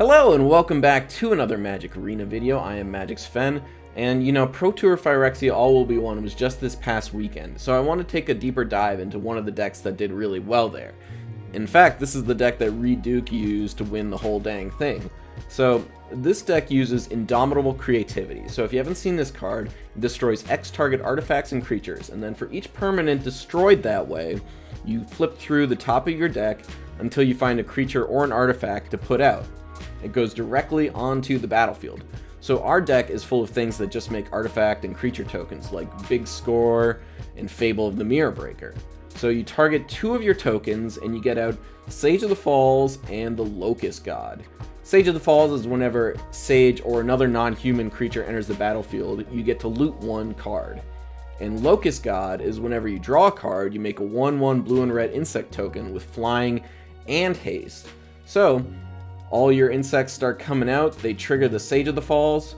Hello and welcome back to another Magic Arena video. I am Magic's Fen, and you know, Pro Tour Phyrexia All Will Be One was just this past weekend, so I want to take a deeper dive into one of the decks that did really well there. In fact, this is the deck that Reid Duke used to win the whole dang thing. So, this deck uses Indomitable Creativity, so if you haven't seen this card, it destroys X target artifacts and creatures, and then for each permanent destroyed that way, you flip through the top of your deck until you find a creature or an artifact to put out. It goes directly onto the battlefield. So our deck is full of things that just make artifact and creature tokens, like Big Score and Fable of the Mirror Breaker. So you target two of your tokens and you get out Sage of the Falls and the Locust God. Sage of the Falls is whenever Sage or another non-human creature enters the battlefield, you get to loot one card. And Locust God is whenever you draw a card, you make a 1/1 blue and red insect token with flying and haste. So all your insects start coming out, they trigger the Sage of the Falls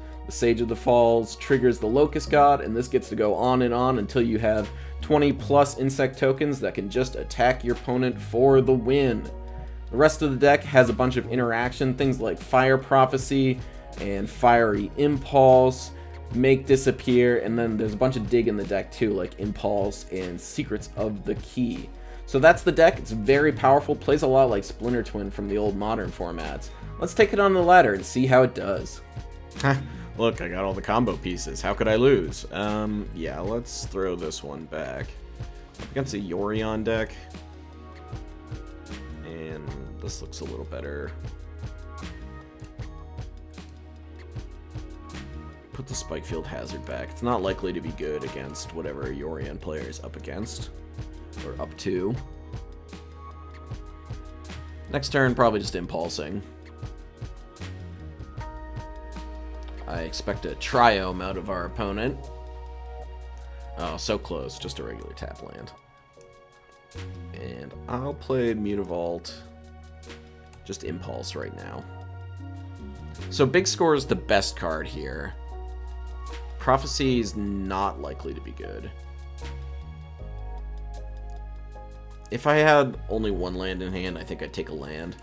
triggers the Locust God, and this gets to go on and on until you have 20 plus insect tokens that can just attack your opponent for the win. The rest of the deck has a bunch of interaction, things like Fire Prophecy and Fiery Impulse, Make Disappear, and then there's a bunch of dig in the deck too, like Impulse and Secrets of the Key. So that's the deck. It's very powerful, plays a lot like Splinter Twin from the old Modern formats. Let's take it on the ladder and see how it does. Look, I got all the combo pieces. How could I lose? Yeah, let's throw this one back. Up against a Yorion deck. And this looks a little better. Put the Spikefield Hazard back. It's not likely to be good against whatever Yorion player is up against. Or up to. Next turn, probably just impulsing. I expect a Triome out of our opponent. Oh, so close. Just a regular tap land. And I'll play Mutavault. Just Impulse right now. So Big Score is the best card here. Prophecy is not likely to be good. If I had only one land in hand, I think I'd take a land.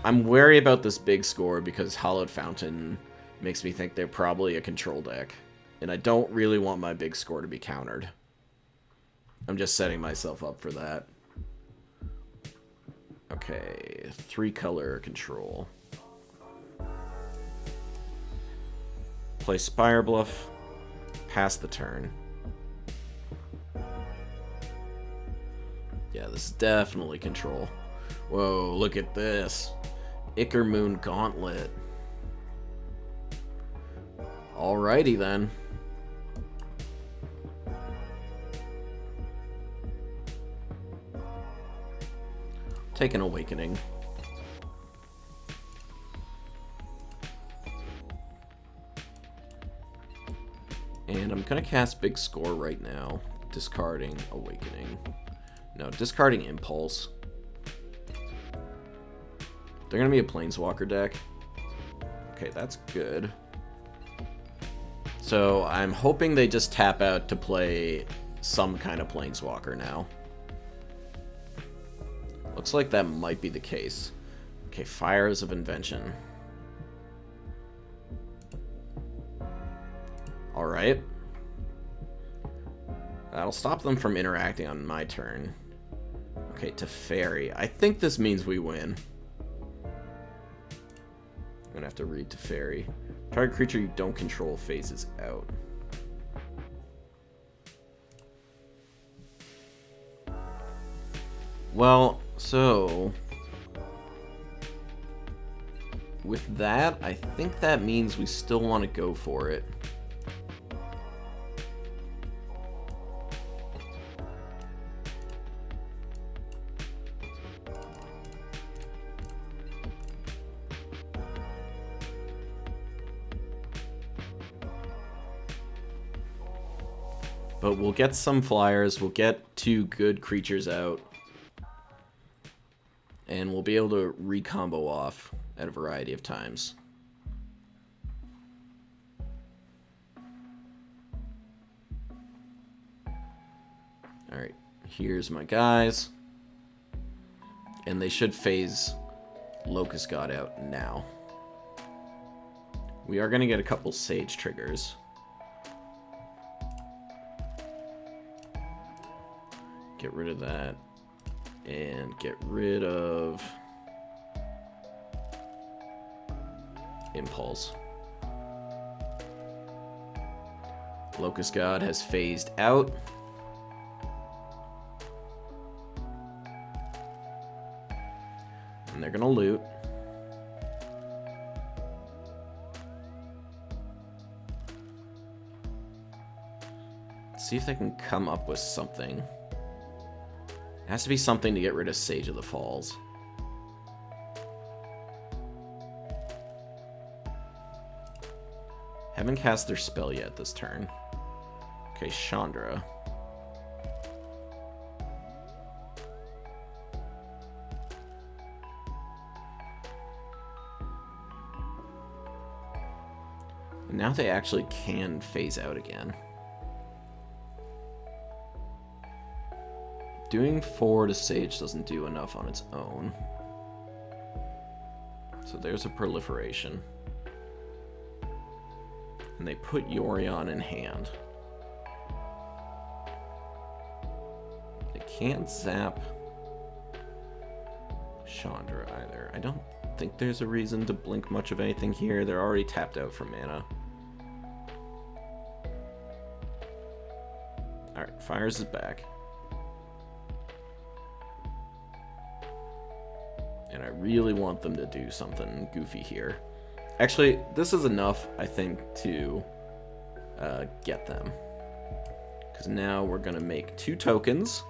I'm wary about this Big Score because Hallowed Fountain makes me think they're probably a control deck. And I don't really want my Big Score to be countered. I'm just setting myself up for that. Okay, 3-color control. Play Spire Bluff. Pass the turn. Yeah, this is definitely control. Whoa, look at this. Ichor Moon Gauntlet. Alrighty then. Take an Awakening. And I'm gonna cast Big Score right now, discarding Awakening. No, discarding Impulse. They're gonna be a Planeswalker deck. Okay, that's good. So I'm hoping they just tap out to play some kind of Planeswalker now. Looks like that might be the case. Okay, Fires of Invention. Alright. That'll stop them from interacting on my turn. Okay, Teferi. I think this means we win. I'm gonna have to read Teferi. Target creature you don't control phases out. Well, so with that, I think that means we still want to go for it. But we'll get some flyers, we'll get 2 good creatures out, and we'll be able to recombo off at a variety of times. Alright, here's my guys. And they should phase Locust God out now. We are going to get a couple Sage triggers. Get rid of that. And get rid of Impulse. Locust God has phased out. And they're going to loot. See if they can come up with something. It has to be something to get rid of Sage of the Falls. Haven't cast their spell yet this turn. Okay, Chandra. Now they actually can phase out again. Doing 4 to Sage doesn't do enough on its own. So there's a proliferation. And they put Yorion in hand. They can't zap Chandra either. I don't think there's a reason to blink much of anything here. They're already tapped out for mana. Alright, Fires is back. And I really want them to do something goofy here. Actually, this is enough, I think, to get them. Because now we're going to make 2 tokens.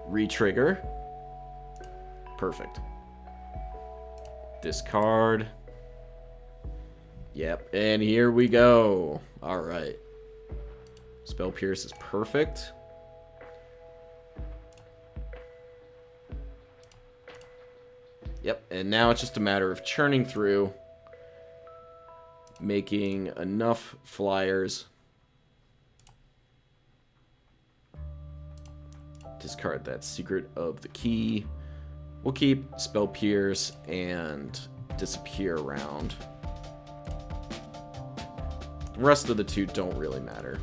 Retrigger. Perfect. Discard. Yep, and here we go. Alright. Spell Pierce is perfect. Yep, and now it's just a matter of churning through, making enough flyers. Discard that Secret of the Key. We'll keep Spell Pierce and Disappear around. The rest of the 2 don't really matter.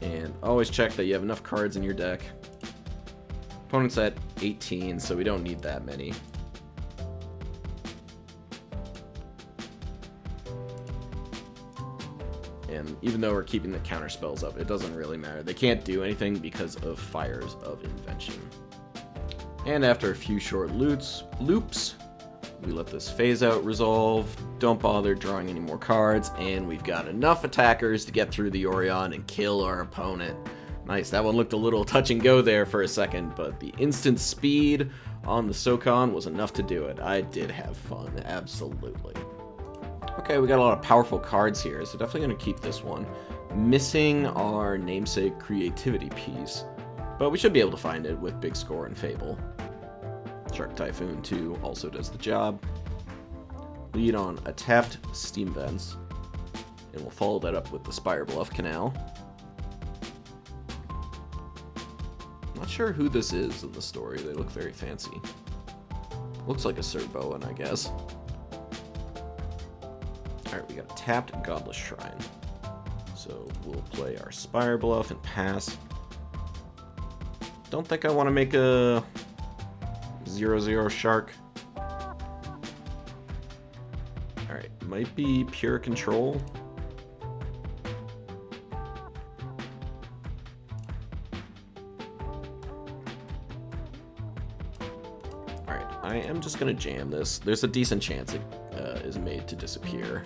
And always check that you have enough cards in your deck. Opponent's at 18, so we don't need that many. And even though we're keeping the counter spells up, it doesn't really matter. They can't do anything because of Fires of Invention. And after a few short loops, we let this phase out resolve, don't bother drawing any more cards, and we've got enough attackers to get through the Orion and kill our opponent. Nice, that one looked a little touch and go there for a second, but the instant speed on the Sokon was enough to do it. I did have fun, absolutely. Okay, we got a lot of powerful cards here, so definitely going to keep this one. Missing our namesake creativity piece, but we should be able to find it with Big Score and Fable. Shark Typhoon 2 also does the job. Lead on a tapped Steam Vents, and we'll follow that up with the Spire Bluff Canal. Not sure who this is in the story. They look very fancy. Looks like a Sir Bowen, I guess. Alright, we got a tapped Godless Shrine. So we'll play our Spire Bluff and pass. Don't think I want to make a 0/0 Shark. Alright, might be Pure Control. I am just going to jam this. There's a decent chance it is made to disappear.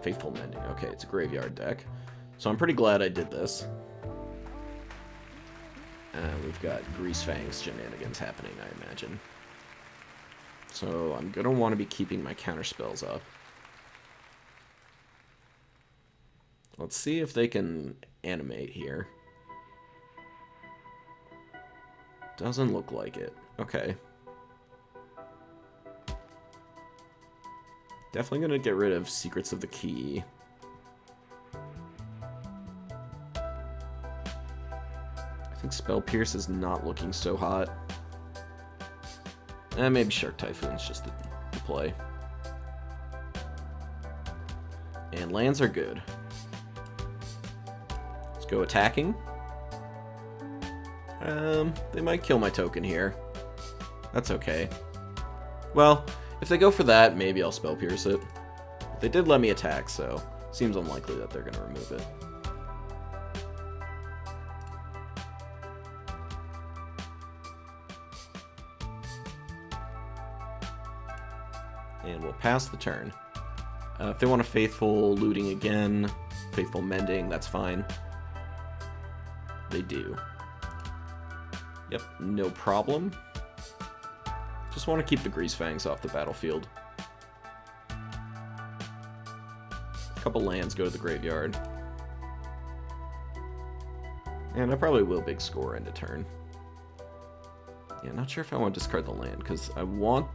Faithful Mending. Okay, it's a graveyard deck. So I'm pretty glad I did this. We've got Grease Fangs shenanigans happening, I imagine. So I'm going to want to be keeping my counter spells up. Let's see if they can animate here. Doesn't look like it. Okay. Definitely gonna get rid of Secrets of the Key. I think Spell Pierce is not looking so hot. Maybe Shark Typhoon's just the play. And lands are good. Let's go attacking. They might kill my token here. That's okay. Well, if they go for that, maybe I'll Spell Pierce it. But they did let me attack, so seems unlikely that they're going to remove it. And we'll pass the turn. If they want a Faithful Looting again, Faithful Mending, that's fine. They do. Yep, no problem. Just want to keep the Grease Fangs off the battlefield. A couple lands go to the graveyard. And I probably will big score end a turn. Yeah, not sure if I want to discard the land, because I want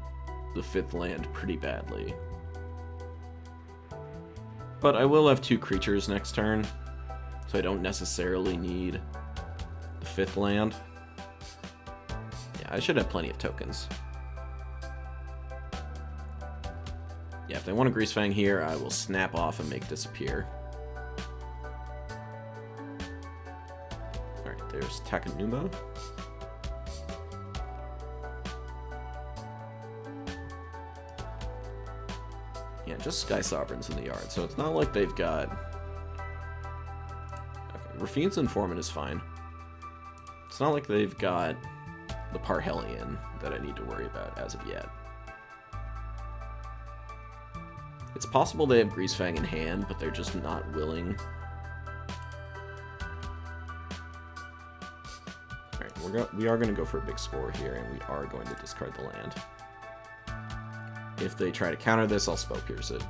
the 5th land pretty badly. But I will have 2 creatures next turn, so I don't necessarily need the 5th land. Yeah, I should have plenty of tokens. Yeah, if they want a Grease Fang here, I will snap off and make disappear. Alright, there's Takenuma. Yeah, just Sky Sovereigns in the yard, so it's not like they've got... Okay, Rafine's Informant is fine. It's not like they've got the Parhelion that I need to worry about as of yet. It's possible they have Grease Fang in hand, but they're just not willing. Alright, we are going to go for a big score here, and we are going to discard the land. If they try to counter this, I'll Spell Pierce it.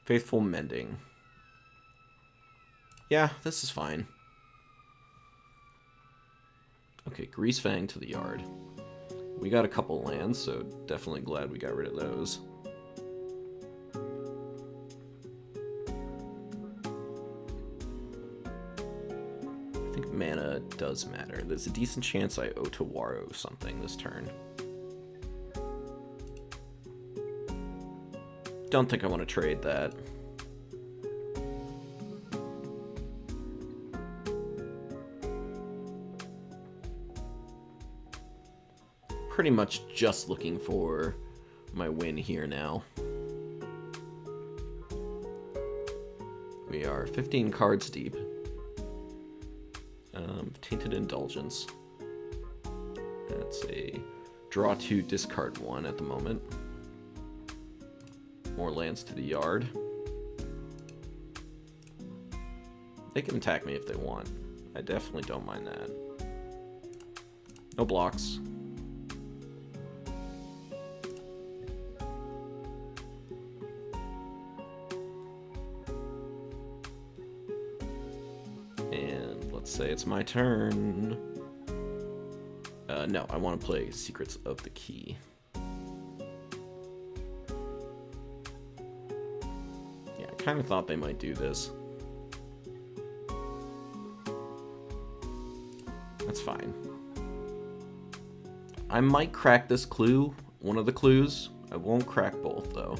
Faithful Mending. Yeah, this is fine. Okay, Grease Fang to the yard. We got a couple lands, so definitely glad we got rid of those. I think mana does matter. There's a decent chance I Otawaro something this turn. Don't think I want to trade that. Pretty much just looking for my win here now. We are 15 cards deep. Tainted Indulgence. That's a draw 2, discard 1 at the moment. More lands to the yard. They can attack me if they want. I definitely don't mind that. No blocks. Say it's my turn. No, I want to play Secrets of the Key. Yeah, I kind of thought they might do this. That's fine. I might crack this clue, one of the clues. I won't crack both, though.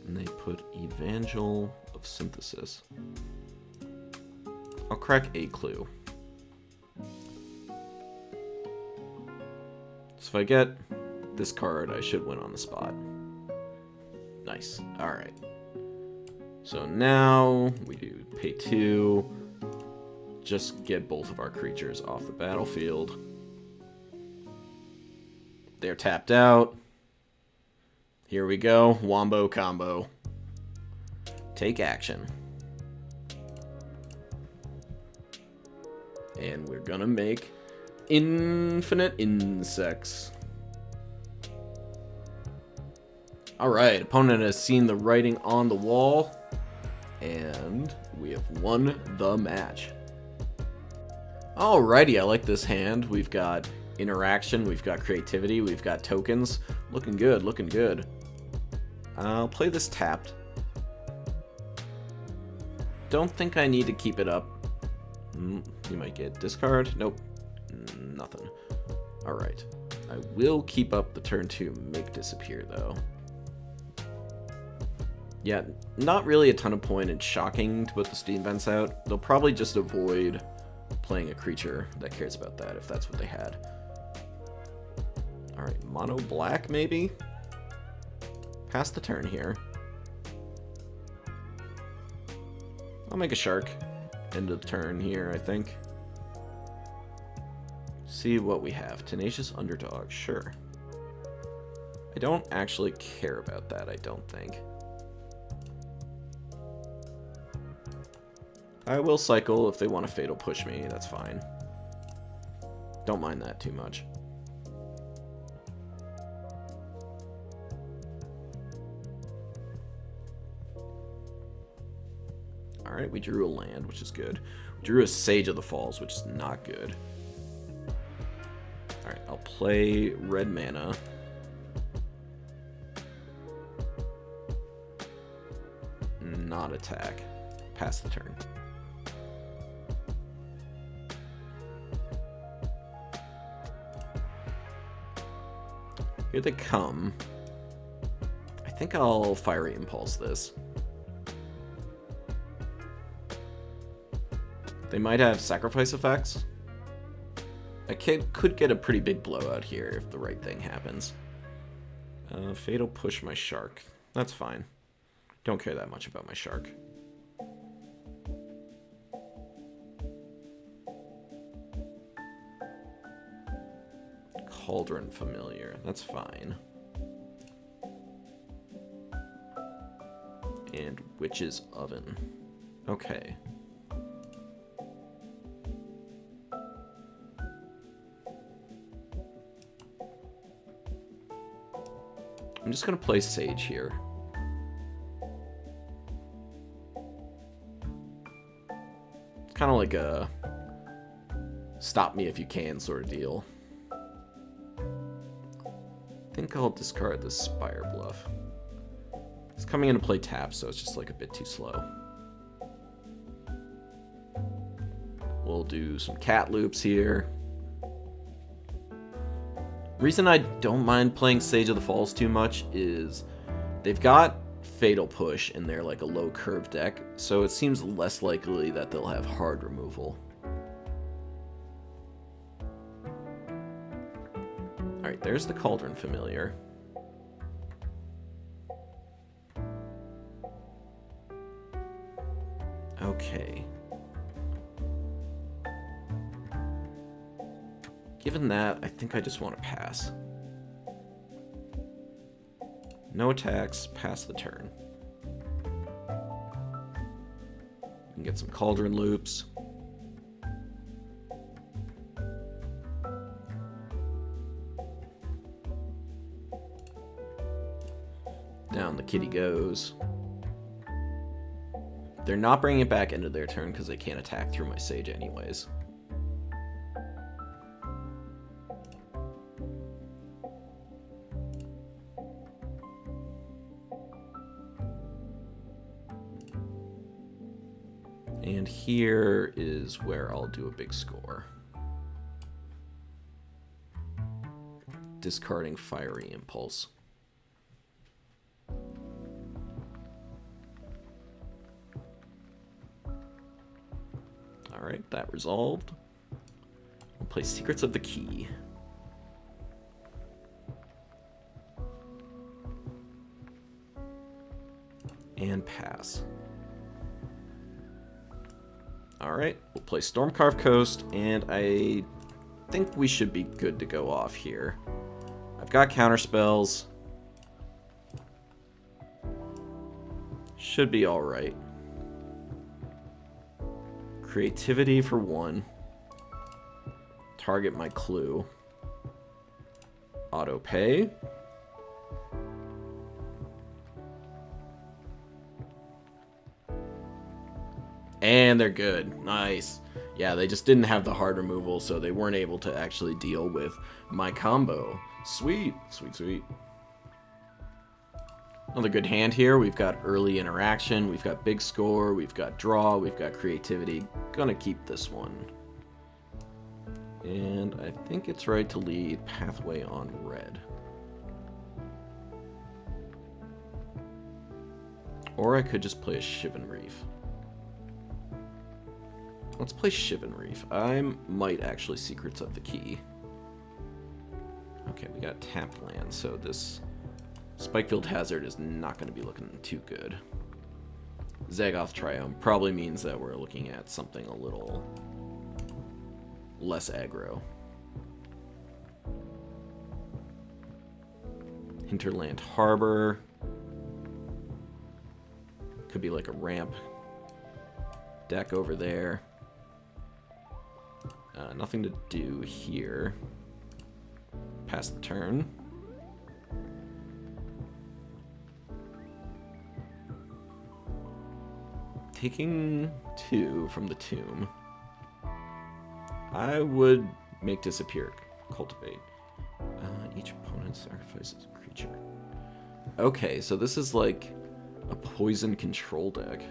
And they put Evangel of Synthesis. I'll crack a clue. So if I get this card, I should win on the spot. Nice. Alright. So now we do pay 2. Just get both of our creatures off the battlefield. They're tapped out. Here we go. Wombo combo. Take action. And we're gonna make Infinite Insects. Alright, opponent has seen the writing on the wall, and we have won the match. Alrighty, I like this hand. We've got interaction, we've got creativity, we've got tokens. Looking good, looking good. I'll play this tapped. Don't think I need to keep it up. You might get discard. Nope. Nothing. Alright. I will keep up the turn 2 make disappear, though. Yeah, not really a ton of point in shocking to put the steam vents out. They'll probably just avoid playing a creature that cares about that, if that's what they had. Alright, mono black, maybe? Pass the turn here. I'll make a shark. End of the turn here, I think. See what we have. Tenacious Underdog, sure. I don't actually care about that, I don't think. I will cycle if they want to Fatal Push me, that's fine. Don't mind that too much. Alright, we drew a land, which is good. We drew a Sage of the Falls, which is not good. Alright, I'll play red mana. Not attack. Pass the turn. Here they come. I think I'll Fiery Impulse this. They might have sacrifice effects. I could get a pretty big blowout here if the right thing happens. Fatal Push my shark. That's fine. Don't care that much about my shark. Cauldron Familiar. That's fine. And Witch's Oven. Okay. I'm just going to play Sage here. It's kind of like a stop me if you can sort of deal. I think I'll discard the Spire Bluff. It's coming in to play tap, so it's just like a bit too slow. We'll do some cat loops here. Reason I don't mind playing Sage of the Falls too much is they've got Fatal Push in their like a low curve deck, so it seems less likely that they'll have hard removal. Alright, there's the Cauldron Familiar. Okay. Given that, I think I just want to pass. No attacks, pass the turn. We can get some Cauldron loops. Down the kitty goes. They're not bringing it back into their turn because they can't attack through my Sage anyways. And here is where I'll do a big score. Discarding Fiery Impulse. Alright, that resolved. We'll play Secrets of the Key. And pass. Alright, we'll play Stormcarved Coast, and I think we should be good to go off here. I've got counterspells. Should be alright. Creativity for 1. Target my clue. Auto pay. And they're good. Nice. Yeah, they just didn't have the hard removal, so they weren't able to actually deal with my combo. Sweet. Sweet, sweet. Another good hand here. We've got early interaction, we've got big score, we've got draw, we've got creativity. Gonna keep this one. And I think it's right to lead Pathway on red. Or I could just play a Shivan Reef. Let's play Shivan Reef. I might actually Secrets of the Key. Okay, we got tapped land, so this Spikefield Hazard is not going to be looking too good. Zagoth Triome probably means that we're looking at something a little less aggro. Hinterland Harbor. Could be like a ramp deck over there. Nothing to do here. Pass the turn. Taking 2 from the tomb. I would make Disappear Cultivate. Each opponent sacrifices a creature. Okay, so this is like a poison control deck.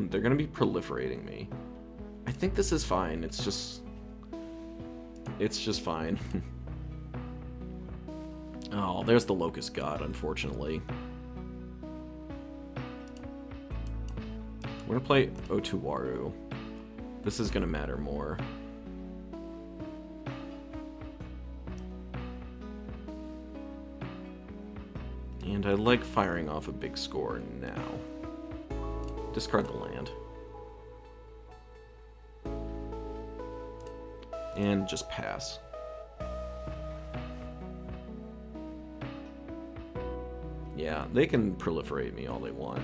They're gonna be proliferating me. I think this is fine. It's just fine. Oh, there's the Locust God, unfortunately. We're gonna play Otuwaru. This is gonna matter more. And I like firing off a big score now. Discard the land. And just pass. Yeah, they can proliferate me all they want.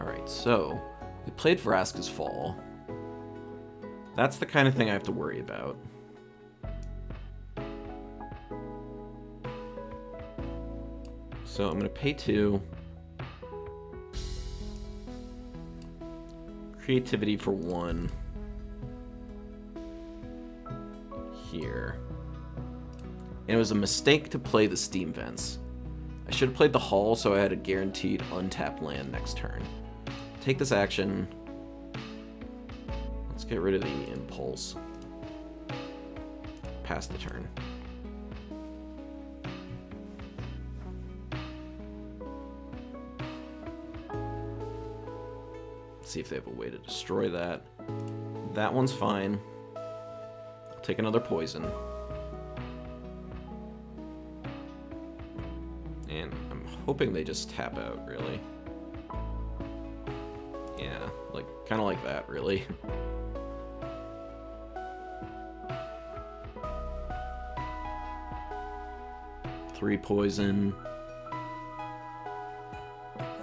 Alright, so we played Vraska's Fall. That's the kind of thing I have to worry about. So I'm going to pay 2. Creativity for 1. Here. And it was a mistake to play the Steam Vents. I should have played the Hall so I had a guaranteed untapped land next turn. Take this action. Let's get rid of the Impulse. Pass the turn. See if they have a way to destroy that. That one's fine. I'll take another poison. And I'm hoping they just tap out, really. Yeah, like, kind of like that, really. Three poison.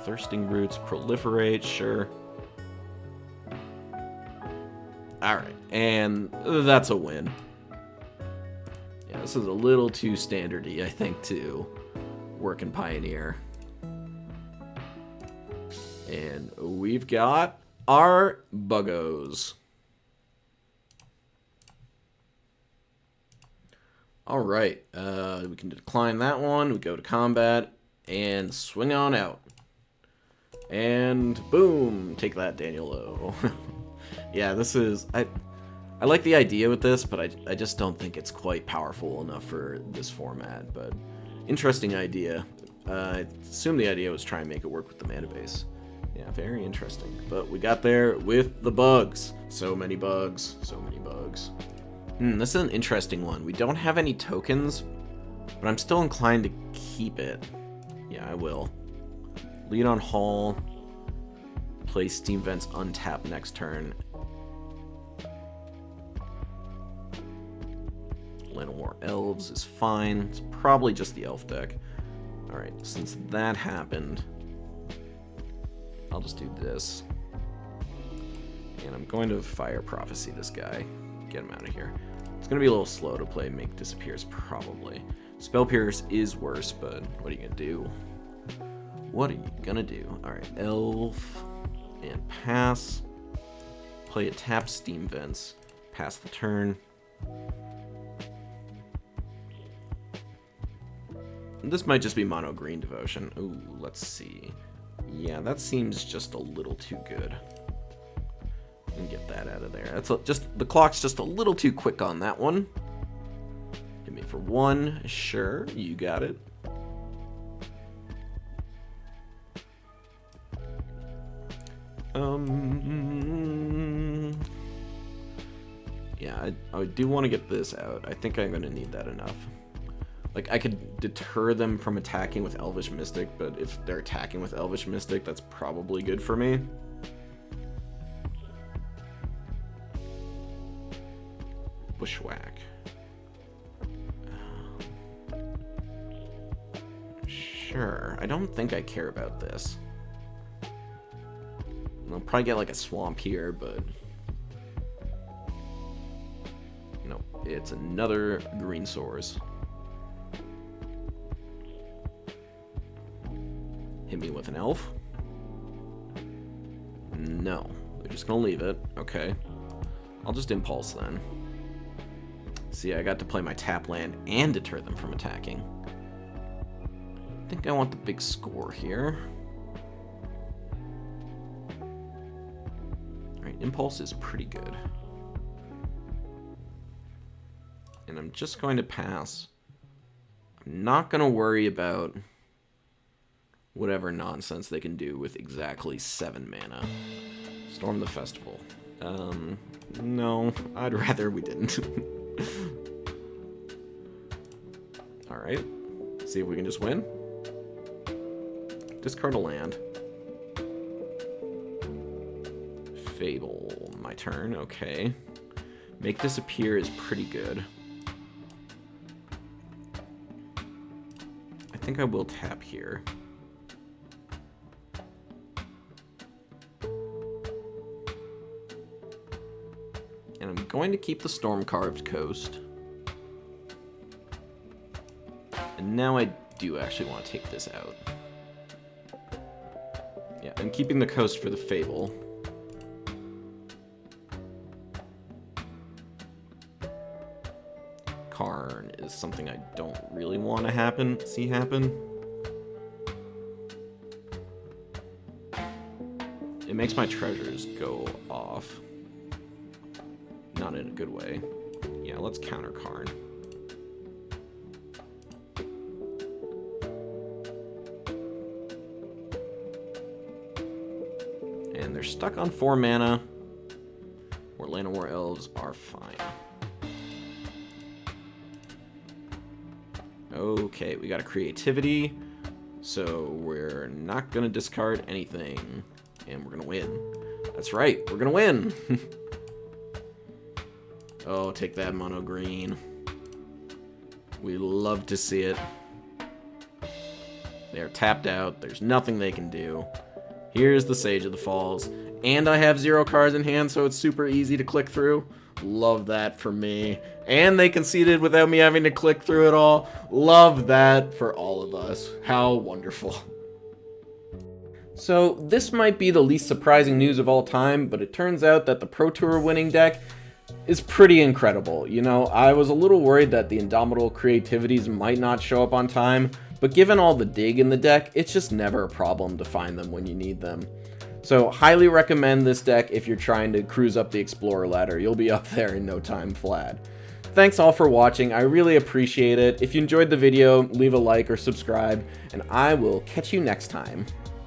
Thirsting Roots, proliferate, sure. Alright, and that's a win. Yeah, this is a little too standardy, I think, to work in Pioneer. And we've got our Buggos. Alright, we can decline that one, we go to combat, and swing on out. And boom, take that, Daniel O. Yeah, this is... I like the idea with this, but I just don't think it's quite powerful enough for this format. But interesting idea. I assume the idea was try and make it work with the mana base. Yeah, very interesting. But we got there with the bugs. So many bugs. So many bugs. This is an interesting one. We don't have any tokens, but I'm still inclined to keep it. Yeah, I will. Lead on Hall. Play Steam Vents untap next turn. Llanowar Elves is fine. It's probably just the elf deck. Alright, since that happened, I'll just do this. And I'm going to Fire Prophecy this guy. get him out of here. It's going to be a little slow to play Make Disappears, probably. Spell Pierce is worse, but what are you going to do? What are you going to do? Alright, Elf and pass. Play a tap Steam Vents. Pass the turn. This might just be mono green devotion. Ooh, let's see. Yeah, that seems just a little too good. And get that out of there. That's just the clock's just a little too quick on that one. Hit me for 1. Sure, you got it. Yeah, I do want to get this out. I think I'm going to need that enough. Like, I could deter them from attacking with Elvish Mystic, but if they're attacking with Elvish Mystic, that's probably good for me. Bushwhack. Sure. I don't think I care about this. I'll probably get like a swamp here, but... No, it's another green source. Hit me with an elf. No. They're just gonna leave it. Okay. I'll just impulse then. See, I got to play my tap land and deter them from attacking. I think I want the big score here. Alright, impulse is pretty good. And I'm just going to pass. I'm not going to worry about whatever nonsense they can do with exactly 7 mana. Storm the Festival. No, I'd rather we didn't. Alright, see if we can just win. Discard a land. Fable, my turn, okay. Make Disappear is pretty good. I think I will tap here. And I'm going to keep the Storm-Carved Coast. And now I do actually want to take this out. Yeah, I'm keeping the coast for the Fable. Karn is something I don't really want to see happen. It makes my treasures go off. Not in a good way. Yeah, let's counter Karn. And they're stuck on 4 mana. Where Land of War Elves are fine. Okay, we got a Creativity. So we're not going to discard anything. And we're going to win. That's right, we're going to win! Oh, take that, mono green. We love to see it. They're tapped out. There's nothing they can do. Here's the Sage of the Falls. And I have 0 cards in hand, so it's super easy to click through. Love that for me. And they conceded without me having to click through it all. Love that for all of us. How wonderful. So this might be the least surprising news of all time, but it turns out that the Pro Tour winning deck is pretty incredible. You know, I was a little worried that the Indomitable Creativities might not show up on time, but given all the dig in the deck, it's just never a problem to find them when you need them. So highly recommend this deck if you're trying to cruise up the Explorer ladder. You'll be up there in no time flat. Thanks all for watching, I really appreciate it. If you enjoyed the video, leave a like or subscribe, and I will catch you next time.